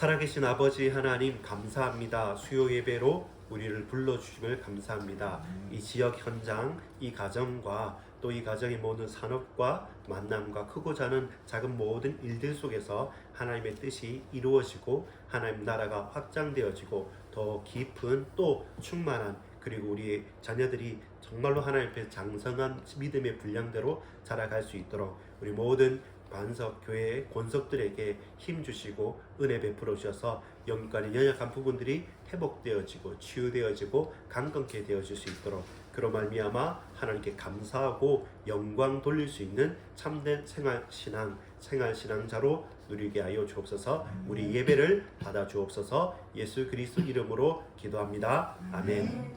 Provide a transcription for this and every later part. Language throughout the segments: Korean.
살아계신 아버지 하나님 감사합니다. 수요 예배로 우리를 불러주심을 감사합니다. 이 지역 현장, 이 가정과 또 이 가정의 모든 산업과 만남과 크고 작은 모든 일들 속에서 하나님의 뜻이 이루어지고 하나님 나라가 확장되어지고 더 깊은 또 충만한 그리고 우리 자녀들이 정말로 하나님 앞에 장성한 믿음의 분량대로 자라갈 수 있도록 우리 모든 반석 교회의 권석들에게 힘 주시고 은혜 베풀어 주셔서 영육간의 연약한 부분들이 회복되어지고 치유되어지고 강건케 되어질 수 있도록 그로 말미암아 하나님께 감사하고 영광 돌릴 수 있는 참된 생활신앙자로 누리게 하여 주옵소서. 우리 예배를 받아 주옵소서. 예수 그리스도 이름으로 기도합니다. 아멘.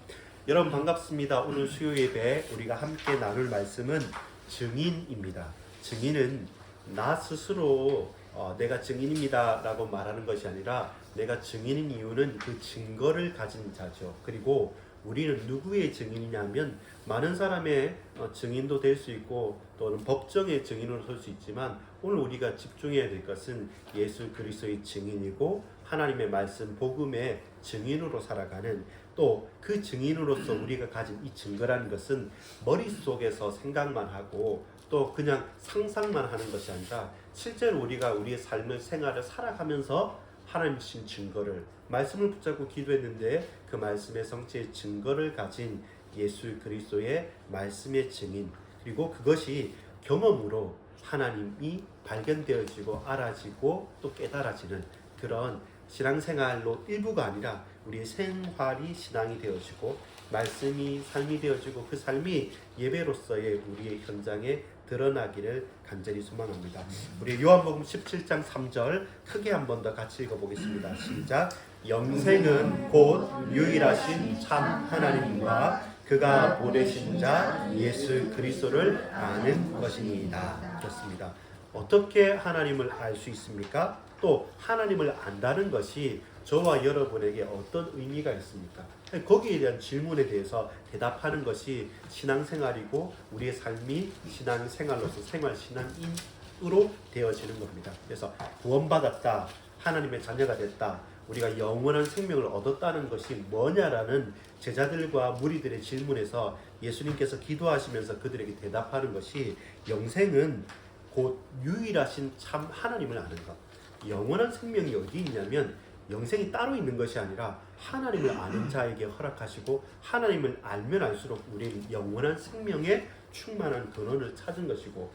여러분 반갑습니다. 오늘 수요 예배 우리가 함께 나눌 말씀은 증인입니다. 증인은 나 스스로 내가 증인입니다 라고 말하는 것이 아니라 내가 증인인 이유는 그 증거를 가진 자죠. 그리고 우리는 누구의 증인이냐면 많은 사람의 증인도 될 수 있고 또는 법정의 증인으로 설 수 있지만 오늘 우리가 집중해야 될 것은 예수 그리스도의 증인이고 하나님의 말씀 복음의 증인으로 살아가는 또 그 증인으로서 우리가 가진 이 증거라는 것은 머릿속에서 생각만 하고 또 그냥 상상만 하는 것이 아니라 실제로 우리가 우리의 삶을 생활을 살아가면서 하나님 주신 증거를 말씀을 붙잡고 기도했는데 그 말씀의 성취의 증거를 가진 예수 그리스도의 말씀의 증인 그리고 그것이 경험으로 하나님이 발견되어지고 알아지고 또 깨달아지는 그런 신앙생활로 일부가 아니라 우리의 생활이 신앙이 되어지고 말씀이 삶이 되어지고 그 삶이 예배로서의 우리의 현장에 드러나기를 간절히 소망합니다. 우리 요한복음 17장 3절 크게 한 번 더 같이 읽어보겠습니다. 시작. 영생은 곧 유일하신 참 하나님과 그가 보내신 자 예수 그리스도를 아는 것입니다. 좋습니다. 어떻게 하나님을 알 수 있습니까? 또 하나님을 안다는 것이 저와 여러분에게 어떤 의미가 있습니까? 거기에 대한 질문에 대해서 대답하는 것이 신앙생활이고 우리의 삶이 신앙생활로서 생활신앙인으로 되어지는 겁니다. 그래서 구원받았다, 하나님의 자녀가 됐다, 우리가 영원한 생명을 얻었다는 것이 뭐냐라는 제자들과 무리들의 질문에서 예수님께서 기도하시면서 그들에게 대답하는 것이 영생은 곧 유일하신 참 하나님을 아는 것. 영원한 생명이 어디 있냐면 영생이 따로 있는 것이 아니라 하나님을 아는 자에게 허락하시고 하나님을 알면 알수록 우리는 영원한 생명의 충만한 근원을 찾은 것이고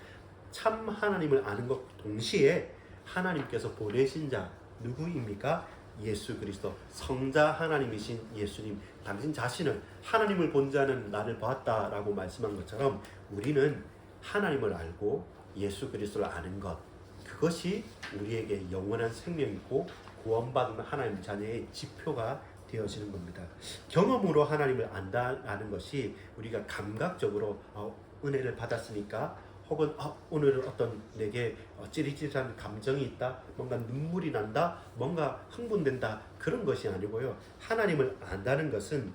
참 하나님을 아는 것 동시에 하나님께서 보내신 자 누구입니까? 예수 그리스도 성자 하나님이신 예수님 당신 자신은 하나님을 본 자는 나를 보았다라고 말씀한 것처럼 우리는 하나님을 알고 예수 그리스도를 아는 것 그것이 우리에게 영원한 생명이고 구원받은 하나님 자녀의 지표가 되어지는 겁니다. 경험으로 하나님을 안다는 것이 우리가 감각적으로 은혜를 받았으니까 혹은 오늘은 어떤 내게 찌릿찌릿한 감정이 있다, 뭔가 눈물이 난다, 뭔가 흥분된다 그런 것이 아니고요. 하나님을 안다는 것은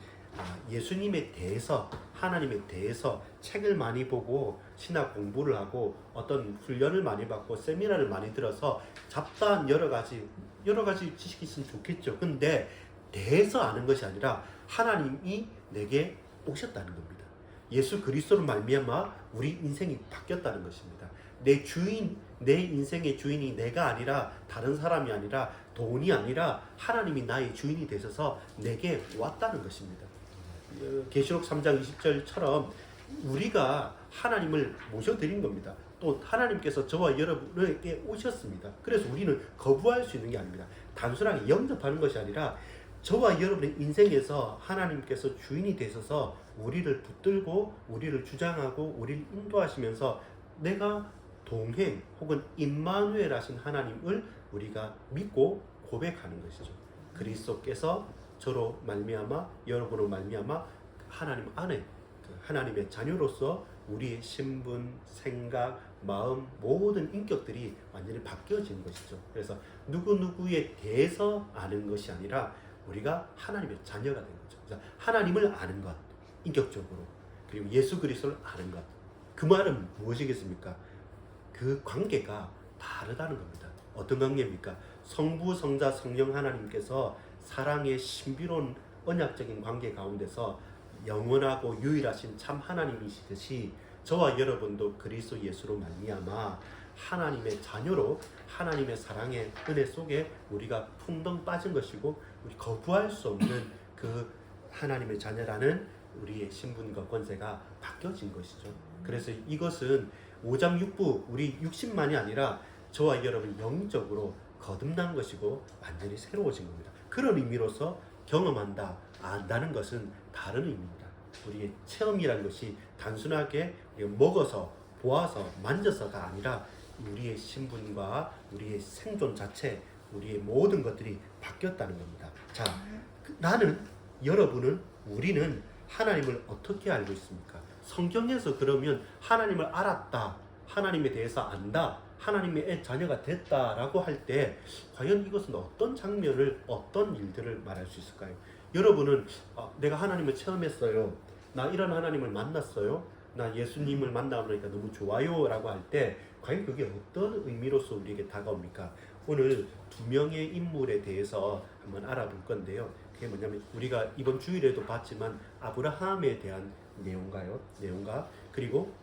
예수님에 대해서 하나님에 대해서 책을 많이 보고 신학 공부를 하고 어떤 훈련을 많이 받고 세미나를 많이 들어서 잡다한 여러 가지 지식이 있으면 좋겠죠. 근데 대해서 아는 것이 아니라 하나님이 내게 오셨다는 겁니다. 예수 그리스도로 말미암아 우리 인생이 바뀌었다는 것입니다. 내 인생의 주인이 내가 아니라 다른 사람이 아니라 돈이 아니라 하나님이 나의 주인이 되셔서 내게 왔다는 것입니다. 계시록 3장 20절처럼 우리가 하나님을 모셔드린 겁니다. 또 하나님께서 저와 여러분에게 오셨습니다. 그래서 우리는 거부할 수 있는 게 아닙니다. 단순하게 영접하는 것이 아니라 저와 여러분의 인생에서 하나님께서 주인이 되셔서 우리를 붙들고 우리를 주장하고 우리를 인도하시면서 내가 동행 혹은 임마누엘 하신 하나님을 우리가 믿고 고백하는 것이죠. 그리스도께서 저로 말미암아 여러분으로 말미암아 하나님 안에 하나님의 자녀로서 우리의 신분, 생각, 마음 모든 인격들이 완전히 바뀌어지는 것이죠. 그래서 누구누구에 대해서 아는 것이 아니라 우리가 하나님의 자녀가 된 거죠. 그래서 하나님을 아는 것, 인격적으로. 그리고 예수 그리스도를 아는 것. 그 말은 무엇이겠습니까? 그 관계가 다르다는 겁니다. 어떤 관계입니까? 성부, 성자, 성령 하나님께서 사랑의 신비로운 언약적인 관계 가운데서 영원하고 유일하신 참 하나님이시듯이 저와 여러분도 그리스도 예수로 말미암아 하나님의 자녀로 하나님의 사랑의 은혜 속에 우리가 풍덩 빠진 것이고 우리 거부할 수 없는 그 하나님의 자녀라는 우리의 신분과 권세가 바뀌어진 것이죠. 그래서 이것은 5장 6부 우리 육신만이 아니라 저와 여러분 영적으로 거듭난 것이고 완전히 새로워진 겁니다. 그런 의미로서 경험한다, 안다는 것은 다른 의미입니다. 우리의 체험이라는 것이 단순하게 먹어서 보아서 만져서가 아니라 우리의 신분과 우리의 생존 자체, 우리의 모든 것들이 바뀌었다는 겁니다. 자, 나는, 여러분은, 우리는 하나님을 어떻게 알고 있습니까? 성경에서 그러면 하나님을 알았다, 하나님에 대해서 안다, 하나님의 자녀가 됐다라고 할 때 과연 이것은 어떤 장면을, 어떤 일들을 말할 수 있을까요? 여러분은 내가 하나님을 체험했어요, 나 이런 하나님을 만났어요, 나 예수님을 만나보니까 너무 좋아요 라고 할 때 과연 그게 어떤 의미로서 우리에게 다가옵니까? 오늘 두 명의 인물에 대해서 한번 알아볼 건데요. 그게 뭐냐면 우리가 이번 주일에도 봤지만 아브라함에 대한 내용과 그리고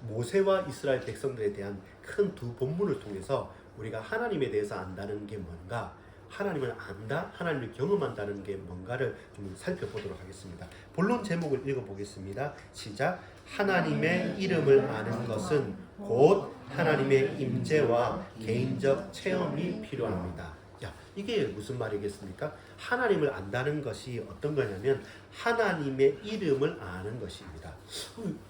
모세와 이스라엘 백성들에 대한 큰 두 본문을 통해서 우리가 하나님에 대해서 안다는 게 뭔가, 하나님을 안다, 하나님을 경험한다는 게 뭔가를 좀 살펴보도록 하겠습니다. 본론 제목을 읽어보겠습니다. 시작. 하나님의 이름을 아는 것은 곧 하나님의 임재와 개인적 체험이 필요합니다. 야, 이게 무슨 말이겠습니까? 하나님을 안다는 것이 어떤 거냐면 하나님의 이름을 아는 것입니다.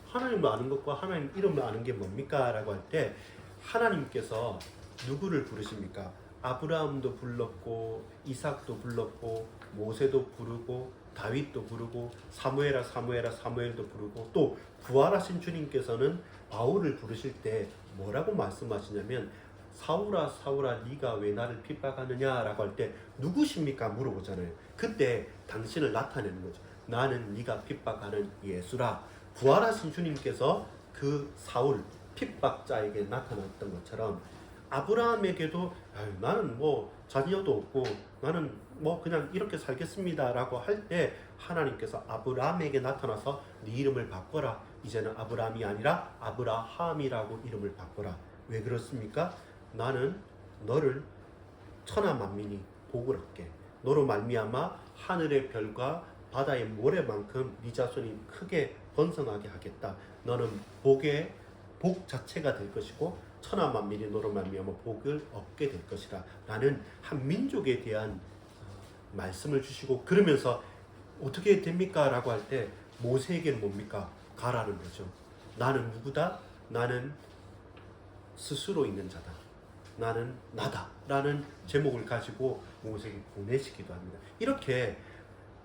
하나님을 아는 것과 하나님 이름을 아는 게 뭡니까? 라고 할 때 하나님께서 누구를 부르십니까? 아브라함도 불렀고 이삭도 불렀고 모세도 부르고 다윗도 부르고 사무엘아 사무엘도 부르고 또 부활하신 주님께서는 바울을 부르실 때 뭐라고 말씀하시냐면 사울아 사울아 네가 왜 나를 핍박하느냐라고 할 때 누구십니까? 물어보잖아요. 그때 당신을 나타내는 거죠. 나는 네가 핍박하는 예수라. 부활하신 주님께서 그 사울 핍박자에게 나타났던 것처럼 아브라함에게도 나는 뭐 자녀도 없고 나는 뭐 그냥 이렇게 살겠습니다 라고 할 때 하나님께서 아브라함에게 나타나서 네 이름을 바꿔라. 이제는 아브라함이 아니라 아브라함이라고 이름을 바꿔라. 왜 그렇습니까? 나는 너를 천하 만민이 복을 얻게, 너로 말미암아 하늘의 별과 바다의 모래만큼 네 자손이 크게 번성하게 하겠다. 너는 복 자체가 될 것이고 천하 만민이 너로 말미암아 복을 얻게 될 것이라. 라는 한 민족에 대한 말씀을 주시고 그러면서 어떻게 됩니까? 라고 할 때 모세에게는 뭡니까? 가라는 거죠. 나는 누구다? 나는 스스로 있는 자다. 나는 나다. 라는 제목을 가지고 모세에게 보내시기도 합니다. 이렇게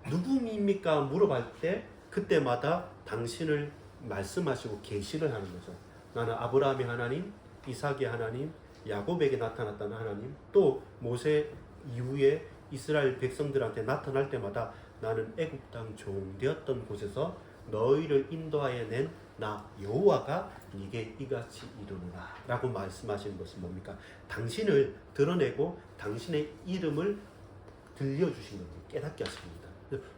누구입니까? 물어볼 때 그때마다 당신을 말씀하시고 계시를 하는 거죠. 나는 아브라함의 하나님, 이삭의 하나님, 야곱에게 나타났다는 하나님, 또 모세 이후에 이스라엘 백성들한테 나타날 때마다 나는 애굽 땅 종되었던 곳에서 너희를 인도하여 낸 나 여호와가 네게 이같이 이루노라 라고 말씀하시는 것은 뭡니까? 당신을 드러내고 당신의 이름을 들려주신 겁니다. 깨닫게 하십니다.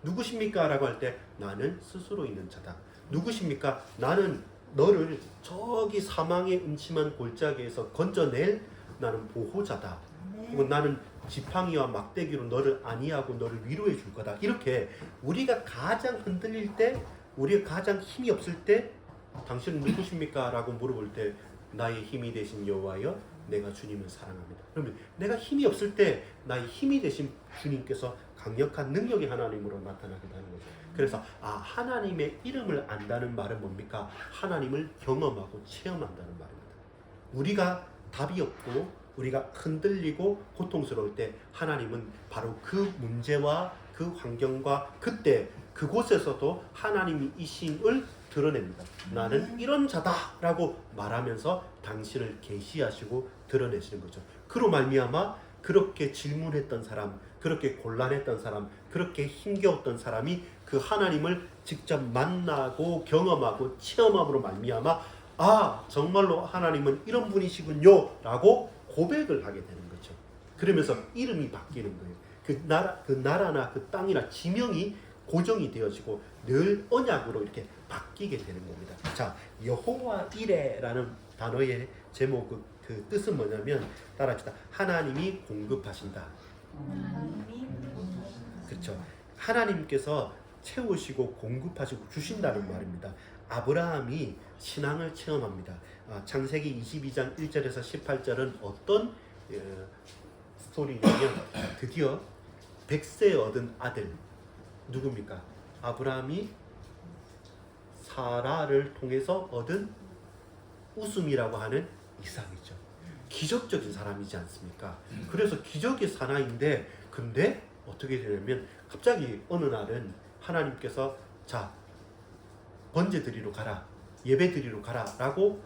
누구십니까? 라고 할 때 나는 스스로 있는 자다. 누구십니까? 나는 너를 저기 사망의 음침한 골짜기에서 건져낼 나는 보호자다. 그리고 나는 지팡이와 막대기로 너를 안위하고 너를 위로해 줄 거다. 이렇게 우리가 가장 흔들릴 때, 우리가 가장 힘이 없을 때 당신은 누구십니까? 라고 물어볼 때 나의 힘이 되신 여호와여 내가 주님을 사랑합니다. 그러면 내가 힘이 없을 때 나의 힘이 되신 주님께서 강력한 능력의 하나님으로 나타나게 되는 거죠. 그래서 하나님의 이름을 안다는 말은 뭡니까? 하나님을 경험하고 체험한다는 말입니다. 우리가 답이 없고 우리가 흔들리고 고통스러울 때 하나님은 바로 그 문제와 그 환경과 그때 그곳에서도 하나님이 이심을 드러냅니다. 나는 이런 자다라고 말하면서 당신을 계시하시고 드러내시는 거죠. 그로 말미암아 그렇게 질문했던 사람, 그렇게 곤란했던 사람, 그렇게 힘겨웠던 사람이 그 하나님을 직접 만나고 경험하고 체험함으로 말미암아 정말로 하나님은 이런 분이시군요 라고 고백을 하게 되는 거죠. 그러면서 이름이 바뀌는 거예요. 그 나라나 그 땅이나 지명이 고정이 되어지고 늘 언약으로 이렇게 바뀌게 되는 겁니다. 자, 여호와 이레라는 단어의 제목 그 뜻은 뭐냐면 따라합시다. 하나님이 공급하신다. 그렇죠. 하나님께서 채우시고 공급하시고 주신다는 말입니다. 아브라함이 신앙을 체험합니다. 창세기 22장 1절에서 18절은 어떤 스토리냐면 드디어 100세 얻은 아들 누굽니까? 아브라함이 사라를 통해서 얻은 웃음이라고 하는 이삭이죠. 기적적인 사람이지 않습니까? 그래서 기적의 사나인데 근데 어떻게 되냐면 갑자기 어느 날은 하나님께서 자 번제 드리러 가라, 예배 드리러 가라 라고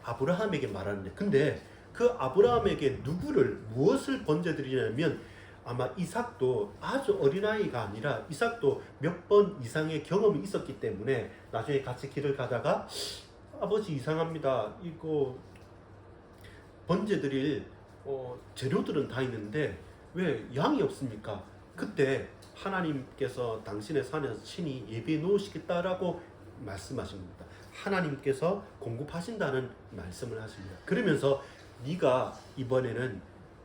아브라함에게 말하는데 근데 그 아브라함에게 무엇을 번제 드리냐면 아마 이삭도 아주 어린아이가 아니라 이삭도 몇 번 이상의 경험이 있었기 때문에 나중에 같이 길을 가다가 아버지 이상합니다. 이거 번제 드릴 재료들은 다 있는데 왜 양이 없습니까? 그때 하나님께서 당신의 산에서 친히 예배해 놓으시겠다라고 말씀하신 겁니다. 하나님께서 공급하신다는 말씀을 하십니다. 그러면서 네가 이번에는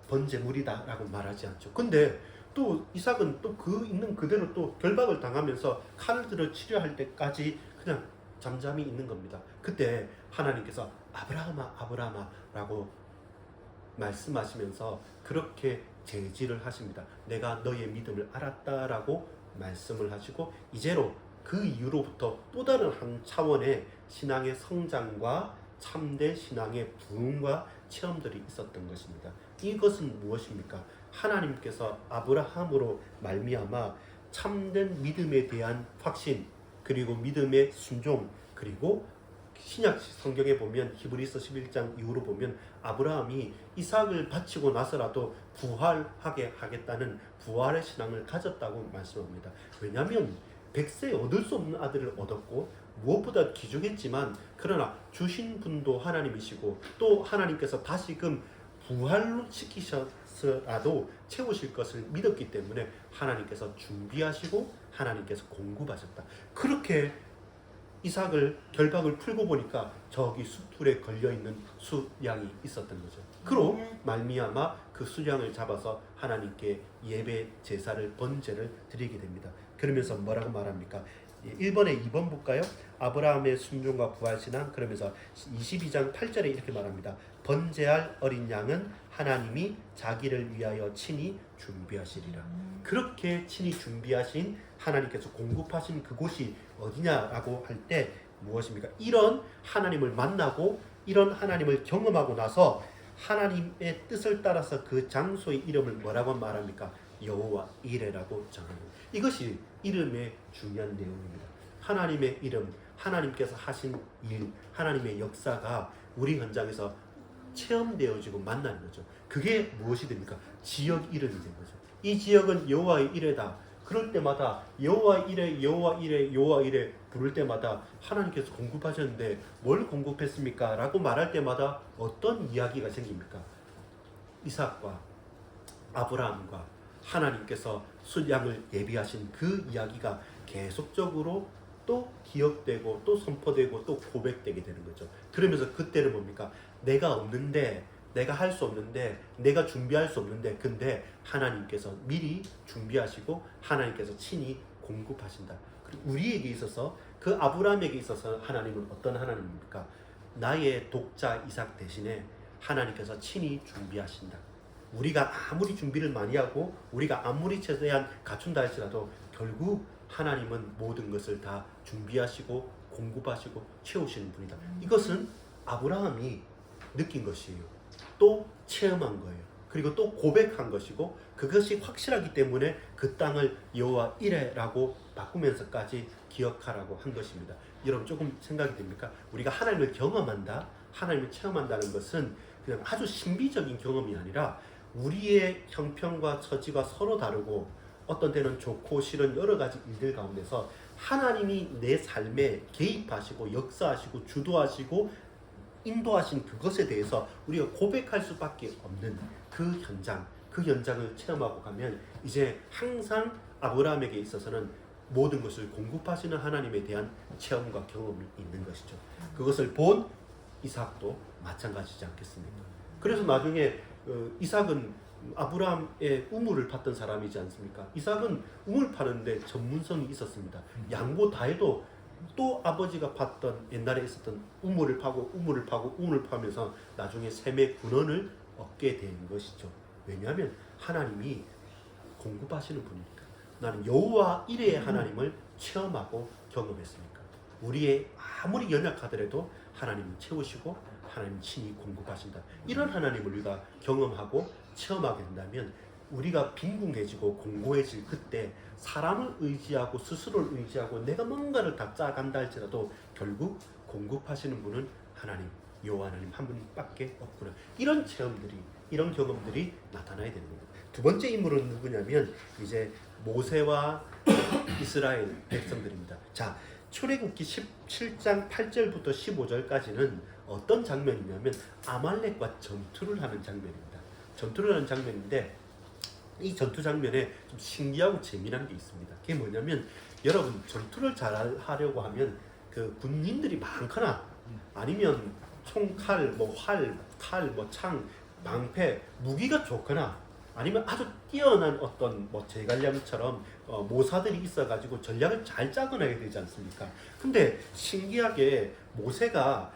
번제물이다 라고 말하지 않죠. 근데 또 이삭은 또 그 있는 그대로 또 결박을 당하면서 칼을 들어 치료할 때까지 그냥 잠잠히 있는 겁니다. 그때 하나님께서 아브라함아 아브라함아 라고 말씀하시면서 그렇게 제지를 하십니다. 내가 너의 믿음을 알았다라고 말씀을 하시고 이제로 그 이후로부터 또 다른 한 차원의 신앙의 성장과 참된 신앙의 부흥과 체험들이 있었던 것입니다. 이것은 무엇입니까? 하나님께서 아브라함으로 말미암아 참된 믿음에 대한 확신 그리고 믿음의 순종 그리고 신약 성경에 보면 히브리서 11장 이후로 보면 아브라함이 이삭을 바치고 나서라도 부활하게 하겠다는 부활의 신앙을 가졌다고 말씀합니다. 왜냐하면 100세 얻을 수 없는 아들을 얻었고 무엇보다 기적했지만 그러나 주신 분도 하나님이시고 또 하나님께서 다시금 부활로 시키셔서라도 채우실 것을 믿었기 때문에 하나님께서 준비하시고 하나님께서 공급하셨다. 그렇게 이삭을 결박을 풀고 보니까 저기 숫풀에 걸려있는 숫양이 있었던 거죠. 그로 말미암아 그 숫양을 잡아서 하나님께 예배 제사를 번제를 드리게 됩니다. 그러면서 뭐라고 말합니까? 1번에 2번 볼까요? 아브라함의 순종과 부활신앙 그러면서 22장 8절에 이렇게 말합니다. 번제할 어린 양은 하나님이 자기를 위하여 친히 준비하시리라. 그렇게 친히 준비하신 하나님께서 공급하신 그곳이 어디냐라고 할 때 무엇입니까? 이런 하나님을 만나고 이런 하나님을 경험하고 나서 하나님의 뜻을 따라서 그 장소의 이름을 뭐라고 말합니까? 여호와 이레라고 정합니다. 이것이 이름의 중요한 내용입니다. 하나님의 이름, 하나님께서 하신 일, 하나님의 역사가 우리 현장에서 체험되어지고 만나는 거죠. 그게 무엇이 됩니까? 지역 이름이 된 거죠. 이 지역은 여호와의 이레다. 그럴 때마다 여호와 이레, 여호와 이레, 여호와 이레 부를 때마다 하나님께서 공급하셨는데 뭘 공급했습니까? 라고 말할 때마다 어떤 이야기가 생깁니까? 이삭과 아브라함과 하나님께서 숫양을 예비하신 그 이야기가 계속적으로 또 기억되고 또 선포되고 또 고백되게 되는 거죠. 그러면서 그때는 뭡니까? 내가 없는데 내가 할 수 없는데 내가 준비할 수 없는데 근데 하나님께서 미리 준비하시고 하나님께서 친히 공급하신다. 그리고 우리에게 있어서 그 아브라함에게 있어서 하나님은 어떤 하나님입니까? 나의 독자 이삭 대신에 하나님께서 친히 준비하신다. 우리가 아무리 준비를 많이 하고 우리가 아무리 최대한 갖춘다 할지라도 결국 하나님은 모든 것을 다 준비하시고 공급하시고 채우시는 분이다. 이것은 아브라함이 느낀 것이에요. 또 체험한 거예요. 그리고 또 고백한 것이고 그것이 확실하기 때문에 그 땅을 여호와 이레라고 바꾸면서까지 기억하라고 한 것입니다. 여러분 조금 생각이 됩니까? 우리가 하나님을 경험한다, 하나님을 체험한다는 것은 그냥 아주 신비적인 경험이 아니라 우리의 형편과 처지가 서로 다르고 어떤 때는 좋고 싫은 여러 가지 일들 가운데서 하나님이 내 삶에 개입하시고 역사하시고 주도하시고 인도하신 그것에 대해서 우리가 고백할 수밖에 없는 그 현장, 그 연장을 체험하고 가면 이제 항상 아브라함에게 있어서는 모든 것을 공급하시는 하나님에 대한 체험과 경험이 있는 것이죠. 그것을 본 이삭도 마찬가지지 않겠습니까? 그래서 나중에 이삭은 아브라함의 우물을 팠던 사람이지 않습니까? 이삭은 우물 파는데 전문성이 있었습니다. 양보 다 해도 또 아버지가 팠던 옛날에 있었던 우물을 파고 우물을 파면서 나중에 셈의 군원을 얻게 된 것이죠. 왜냐하면 하나님이 공급하시는 분이니까. 나는 여호와 이레의 하나님을 체험하고 경험했으니까. 우리의 아무리 연약하더라도 하나님은 채우시고 하나님 친히 공급하신다. 이런 하나님을 우리가 경험하고 체험하게 된다면 우리가 빈궁해지고 공고해질 그때 사람을 의지하고 스스로를 의지하고 내가 뭔가를 다 짜간다 할지라도 결국 공급하시는 분은 하나님, 여호와 하나님 한 분밖에 없구나. 이런 체험들이, 이런 경험들이 나타나야 되는 겁니다. 두 번째 인물은 누구냐면 이제 모세와 이스라엘 백성들입니다. 자, 출애굽기 17장 8절부터 15절까지는 어떤 장면이냐면 아말렉과 전투를 하는 장면입니다. 전투를 하는 장면인데 이 전투 장면에 좀 신기하고 재미난 게 있습니다. 그게 뭐냐면 여러분 전투를 잘 하려고 하면 그 군인들이 많거나 아니면 총칼, 뭐 활, 칼, 뭐 창, 방패, 무기가 좋거나 아니면 아주 뛰어난 어떤 뭐 제갈량처럼 모사들이 있어가지고 전략을 잘 짜거나 해야 되지 않습니까? 근데 신기하게 모세가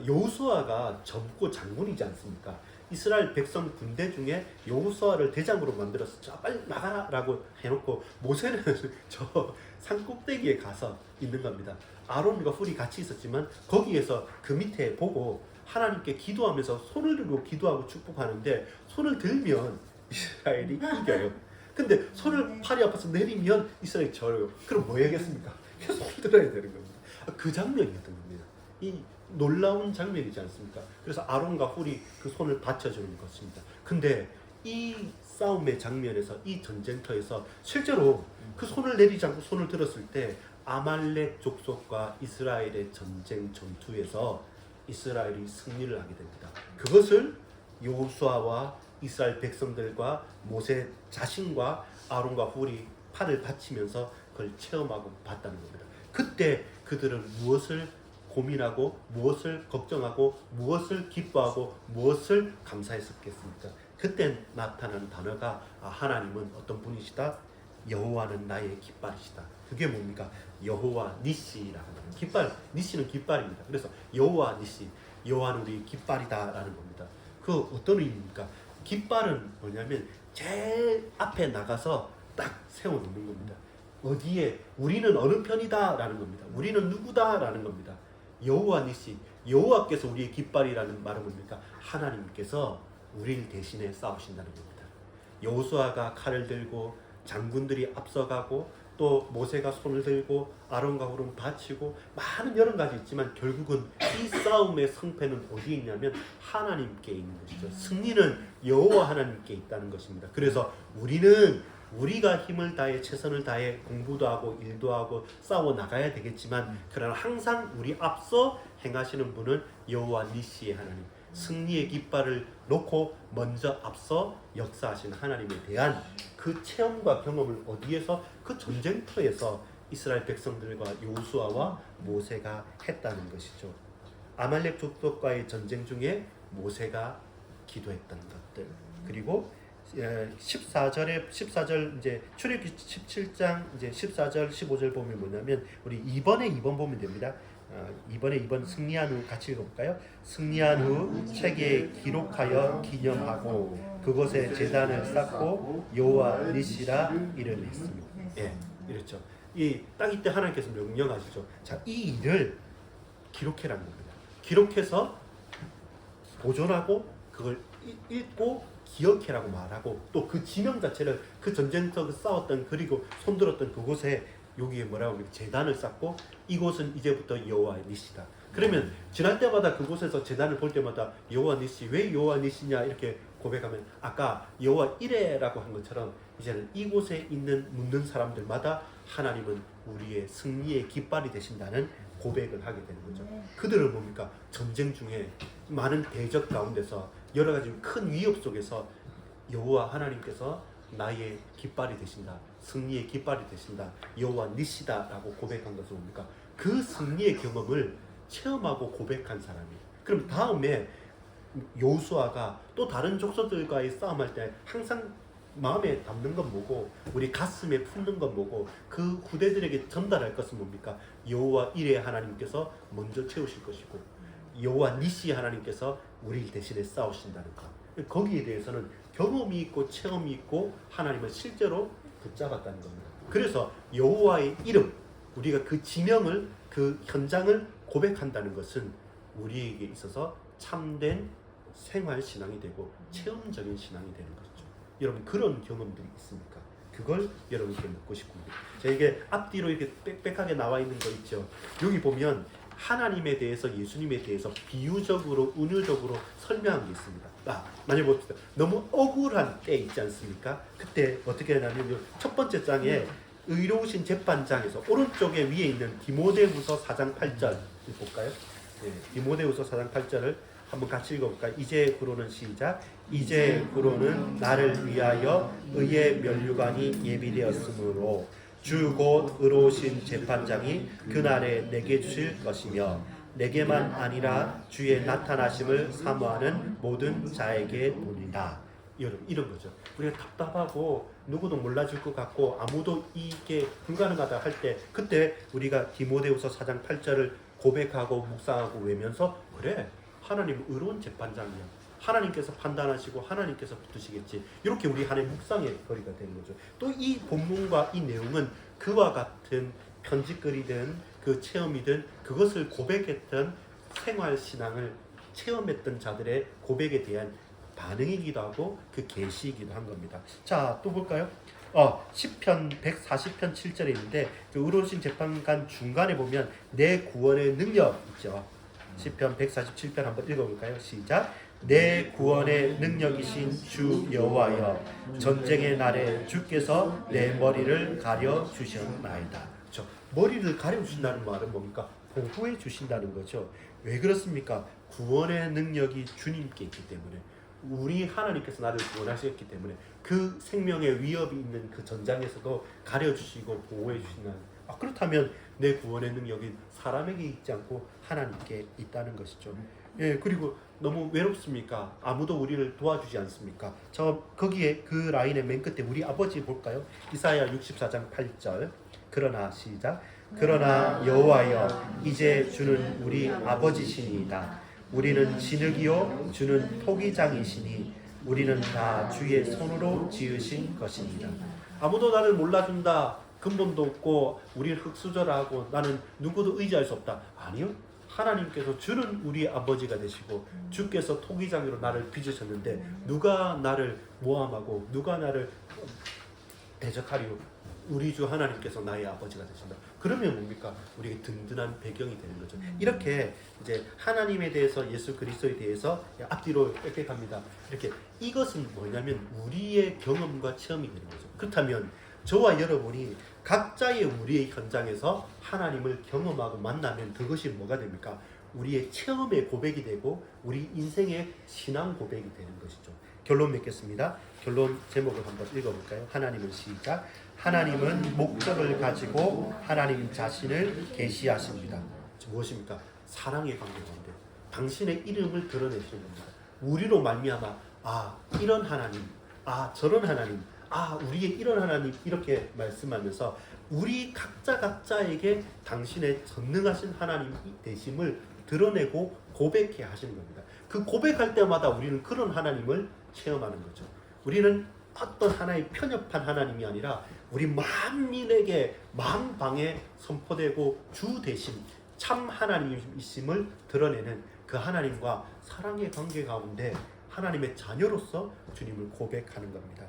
여호수아가 젊고 장군이지 않습니까? 이스라엘 백성 군대 중에 여호수아를 대장으로 만들어서 자 빨리 나가라고 해놓고 모세는 저 산꼭대기에 가서 있는 겁니다. 아론과 훌이 같이 있었지만 거기에서 그 밑에 보고 하나님께 기도하면서 손을 들고 기도하고 축복하는데 손을 들면 이스라엘이 이겨요. 근데 손을 팔이 아파서 내리면 이스라엘이 져요. 그럼 뭐 해야겠습니까? 계속 손을 들어야 되는 겁니다. 그 장면이었던 겁니다. 이 놀라운 장면이지 않습니까? 그래서 아론과 훌이 그 손을 받쳐주는 것입니다. 근데 이 싸움의 장면에서 이 전쟁터에서 실제로 그 손을 내리지 않고 손을 들었을 때 아말렉 족속과 이스라엘의 전쟁 전투에서 이스라엘이 승리를 하게 됩니다. 그것을 여호수아와 이스라엘 백성들과 모세 자신과 아론과 훌이 팔을 받치면서 그걸 체험하고 봤다는 겁니다. 그때 그들은 무엇을 고민하고 무엇을 걱정하고 무엇을 기뻐하고 무엇을 감사했었겠습니까? 그때 나타나는 단어가 하나님은 어떤 분이시다? 여호와는 나의 깃발이시다. 그게 뭡니까? 여호와 니시라고 합니다. 깃발, 니시는 깃발입니다. 그래서 여호와 니시, 여호와는 우리 깃발이다라는 겁니다. 그 어떤 의미입니까? 깃발은 뭐냐면 제일 앞에 나가서 딱 세워놓는 겁니다. 어디에 우리는 어느 편이다라는 겁니다. 우리는 누구다라는 겁니다. 여호와 니시, 여호와께서 우리의 깃발이라는 말은 뭡니까? 하나님께서 우리를 대신해 싸우신다는 겁니다. 여호수아가 칼을 들고 장군들이 앞서가고 또 모세가 손을 들고 아론과 훌은 받치고 많은 여러 가지 있지만 결국은 이 싸움의 승패는 어디에 있냐면 하나님께 있는 것이죠. 승리는 여호와 하나님께 있다는 것입니다. 그래서 우리가 힘을 다해 최선을 다해 공부도 하고 일도 하고 싸워 나가야 되겠지만 그러나 항상 우리 앞서 행하시는 분은 여호와 니시의 하나님, 승리의 깃발을 놓고 먼저 앞서 역사하시는 하나님에 대한 그 체험과 경험을 어디에서? 그 전쟁터에서 이스라엘 백성들과 여호수아와 모세가 했다는 것이죠. 아말렉 족속과의 전쟁 중에 모세가 기도했던 것들, 그리고 14절 이제 출애굽기 17장 이제 14절 15절 보면 뭐냐면 우리 2번 보면 됩니다. 2번 승리한 후 같이 읽어볼까요? 승리한 후 책에 기록하여 기념하고 그곳에 제단을 쌓고 여호와 니시라 이름을 했습니다. 예, 이랬죠. 딱 이때 하나님께서 명령하시죠. 자, 이 일을 기록해라는 겁니다. 기록해서 보존하고 그걸 읽고 기억해라고 말하고 또 그 지명 자체를 그 전쟁터 싸웠던 그리고 손들었던 그곳에 여기에 뭐라고 하면 제단을 쌓고 이곳은 이제부터 여호와 니시다. 그러면 지날 때마다 그곳에서 제단을 볼 때마다 여호와 니시, 왜 여호와 니시냐 이렇게 고백하면 아까 여호와 이레라고 한 것처럼 이제는 이곳에 있는 묻는 사람들마다 하나님은 우리의 승리의 깃발이 되신다는 고백을 하게 되는 거죠. 그들은 뭡니까? 전쟁 중에 많은 대적 가운데서 여러 가지 큰 위협 속에서 여호와 하나님께서 나의 깃발이 되신다, 승리의 깃발이 되신다, 여호와 니시다라고 고백한 것은 뭡니까? 그 승리의 경험을 체험하고 고백한 사람이에요. 그럼 다음에 여호수아가 또 다른 족속들과의 싸움할 때 항상 마음에 담는 건 뭐고, 우리 가슴에 품는 건 뭐고, 그 후대들에게 전달할 것은 뭡니까? 여호와 이레 하나님께서 먼저 채우실 것이고, 여호와 니시 하나님께서 우리 대신에 싸우신다는 것. 거기에 대해서는 경험이 있고 체험이 있고 하나님을 실제로 붙잡았다는 겁니다. 그래서 여호와의 이름, 우리가 그 지명을, 그 현장을 고백한다는 것은 우리에게 있어서 참된 생활 신앙이 되고 체험적인 신앙이 되는 거죠. 여러분, 그런 경험들이 있습니까? 그걸 여러분께 묻고 싶습니다. 제가 이게 앞뒤로 이렇게 빽빽하게 나와 있는 거 있죠. 여기 보면 하나님에 대해서, 예수님에 대해서 비유적으로, 은유적으로 설명한 게 있습니다. 만약 봅시다. 너무 억울한 때 있지 않습니까? 그때 어떻게 하냐면 첫 번째 장에 의로우신 재판장에서 오른쪽에 위에 있는 디모데후서 4장 8절 볼까요? 네, 디모데후서 4장 8절을 한번 같이 읽어볼까요? 이제 그로는 시작. 이제 그로는 나를 위하여 의의 면류관이 예비되었으므로 주 곧 의로우신 재판장이 그날에 내게 주실 것이며 내게만 아니라 주의 나타나심을 사모하는 모든 자에게 보리라. 이런 거죠. 우리가 답답하고 누구도 몰라줄 것 같고 아무도 이게 불가능하다 할 때, 그때 우리가 디모데후서 4장 8절을 고백하고 묵상하고 외면서, 그래, 하나님 의로운 재판장이야, 하나님께서 판단하시고 하나님께서 붙으시겠지, 이렇게 우리 한해 묵상의 거리가 되는 거죠. 또 이 본문과 이 내용은 그와 같은 편집글이든 그 체험이든 그것을 고백했던 생활신앙을 체험했던 자들의 고백에 대한 반응이기도 하고 그 계시이기도 한 겁니다. 자, 또 볼까요? 시편 140편 7절에 있는데 그 의로우신 재판관 중간에 보면 내 구원의 능력 있죠. 시편 147편 한번 읽어볼까요? 시작. 내 구원의 능력이신 주 여호와여, 전쟁의 날에 주께서 내 머리를 가려 주셨나이다. 그렇죠? 머리를 가려 주신다는 말은 뭡니까? 보호해 주신다는 거죠. 왜 그렇습니까? 구원의 능력이 주님께 있기 때문에, 우리 하나님께서 나를 구원하셨기 때문에 그 생명의 위협이 있는 그 전장에서도 가려주시고 보호해 주신다는, 그렇다면 내 구원의 능력이 사람에게 있지 않고 하나님께 있다는 것이죠. 예, 그리고 너무 외롭습니까? 아무도 우리를 도와주지 않습니까? 거기에 그 라인의 맨 끝에 우리 아버지 볼까요? 이사야 64장 8절. 그러나 시작. 그러나 여호와여, 이제 주는 우리 아버지시니이다. 우리는 진흙이요 주는 토기장이시니 우리는 다 주의 손으로 지으신 것입니다. 아무도 나를 몰라준다, 근본도 없고 우리를 흙수저라고 나는 누구도 의지할 수 없다. 아니요, 하나님께서 주는 우리 아버지가 되시고 주께서 토기장으로 나를 빚으셨는데 누가 나를 모함하고 누가 나를 대적하리요? 우리 주 하나님께서 나의 아버지가 되신다. 그러면 뭡니까? 우리에게 든든한 배경이 되는 거죠. 이렇게 이제 하나님에 대해서, 예수 그리스도에 대해서 앞뒤로 빽빽합니다. 이렇게 이것은 뭐냐면 우리의 경험과 체험이 되는 거죠. 그렇다면 저와 여러분이 각자의 우리의 현장에서 하나님을 경험하고 만나면 그것이 뭐가 됩니까? 우리의 체험의 고백이 되고 우리 인생의 신앙 고백이 되는 것이죠. 결론 맺겠습니다. 결론 제목을 한번 읽어볼까요? 하나님은 시작. 하나님은 목적을 가지고 하나님 자신을 계시하십니다. 무엇입니까? 사랑의 관계 가운데 당신의 이름을 드러내시는 겁니다. 우리로 말미암아 이런 하나님, 저런 하나님, 우리의 이런 하나님, 이렇게 말씀하면서 우리 각자에게 당신의 전능하신 하나님 되심을 드러내고 고백해 하시는 겁니다. 그 고백할 때마다 우리는 그런 하나님을 체험하는 거죠. 우리는 어떤 하나의 편협한 하나님이 아니라 우리 만민에게 만방에 선포되고 주 대신 참 하나님이심을 드러내는 그 하나님과 사랑의 관계 가운데 하나님의 자녀로서 주님을 고백하는 겁니다.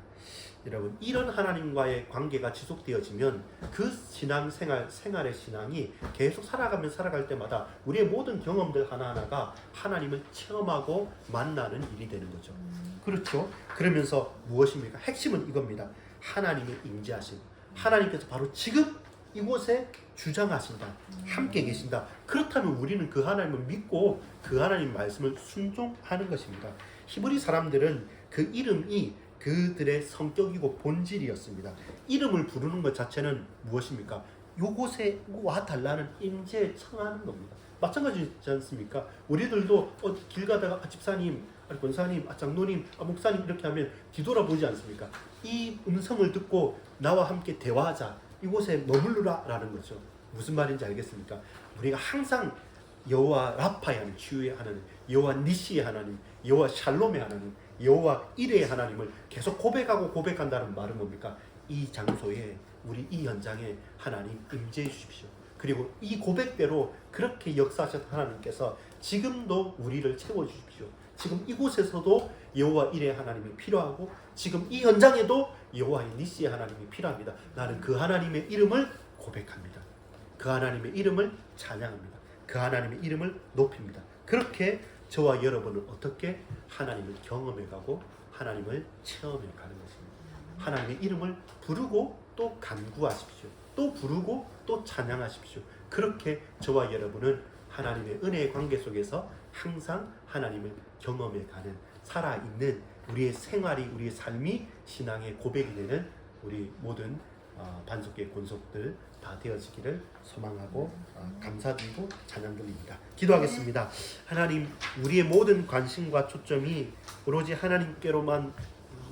여러분, 이런 하나님과의 관계가 지속되어지면 그 생활의 신앙이 계속 살아갈 때마다 우리의 모든 경험들 하나하나가 하나님을 체험하고 만나는 일이 되는 거죠. 그렇죠? 그러면서 무엇입니까? 핵심은 이겁니다. 하나님의 임재하심. 하나님께서 바로 지금 이곳에 주장하신다. 함께 계신다. 그렇다면 우리는 그 하나님을 믿고 그 하나님 말씀을 순종하는 것입니다. 히브리 사람들은 그 이름이 그들의 성격이고 본질이었습니다. 이름을 부르는 것 자체는 무엇입니까? 요곳에 와 달라는 임재에 청하는 겁니다. 마찬가지지 않습니까? 우리들도 길 가다가 집사님, 권사님, 장로님, 목사님 이렇게 하면 뒤돌아보지 않습니까? 이 음성을 듣고 나와 함께 대화하자, 이곳에 머물르라 라는 거죠. 무슨 말인지 알겠습니까? 우리가 항상 여호와 라파의 하나님, 치유의 하나님, 여호와 니시의 하나님, 여호와 샬롬의 하나님, 여호와 이레의 하나님을 계속 고백하고 고백한다는 말은 뭡니까? 이 장소에, 우리 이 현장에 하나님 임재해 주십시오. 그리고 이 고백대로 그렇게 역사하셨던 하나님께서 지금도 우리를 채워주십시오. 지금 이곳에서도 여호와 이레의 하나님이 필요하고 지금 이 현장에도 여호와의 니시의 하나님이 필요합니다. 나는 그 하나님의 이름을 고백합니다. 그 하나님의 이름을 찬양합니다. 그 하나님의 이름을 높입니다. 그렇게 저와 여러분은 어떻게 하나님을 경험해가고 하나님을 체험해가는 것입니다. 하나님의 이름을 부르고 또 간구하십시오. 또 부르고 또 찬양하십시오. 그렇게 저와 여러분은 하나님의 은혜의 관계 속에서 항상 하나님을 경험해가는, 살아있는 우리의 생활이, 우리의 삶이 신앙의 고백이 되는 우리 모든 반석교회 권속들 다 되어지기를 소망하고 감사드리고 찬양 드립니다. 기도하겠습니다. 하나님, 우리의 모든 관심과 초점이 오로지 하나님께로만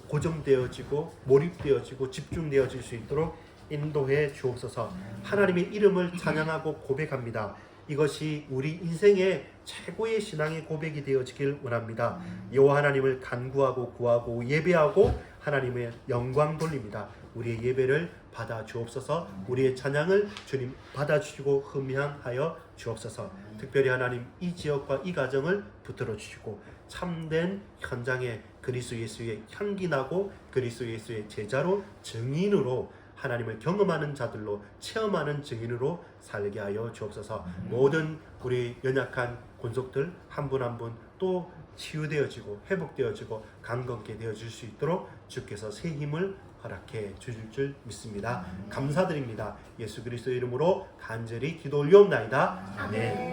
고정되어지고 몰입되어지고 집중되어질 수 있도록 인도해 주옵소서. 하나님의 이름을 찬양하고 고백합니다. 이것이 우리 인생의 최고의 신앙의 고백이 되어지길 원합니다. 여호와 하나님을 간구하고 구하고 예배하고 하나님의 영광 돌립니다. 우리의 예배를 받아 주옵소서. 우리의 찬양을 주님 받아주시고 흠향하여 주옵소서. 특별히 하나님, 이 지역과 이 가정을 붙들어 주시고 참된 현장에 그리스도 예수의 향기 나고 그리스도 예수의 제자로, 증인으로, 하나님을 경험하는 자들로, 체험하는 증인으로 살게 하여 주옵소서. 모든 우리 연약한 권속들 한 분 한 분 또 치유되어지고 회복되어지고 강건케 되어질 수 있도록 주께서 새 힘을 허락해 주실 줄 믿습니다. 감사드립니다. 예수 그리스도 이름으로 간절히 기도 올리옵나이다. 아멘.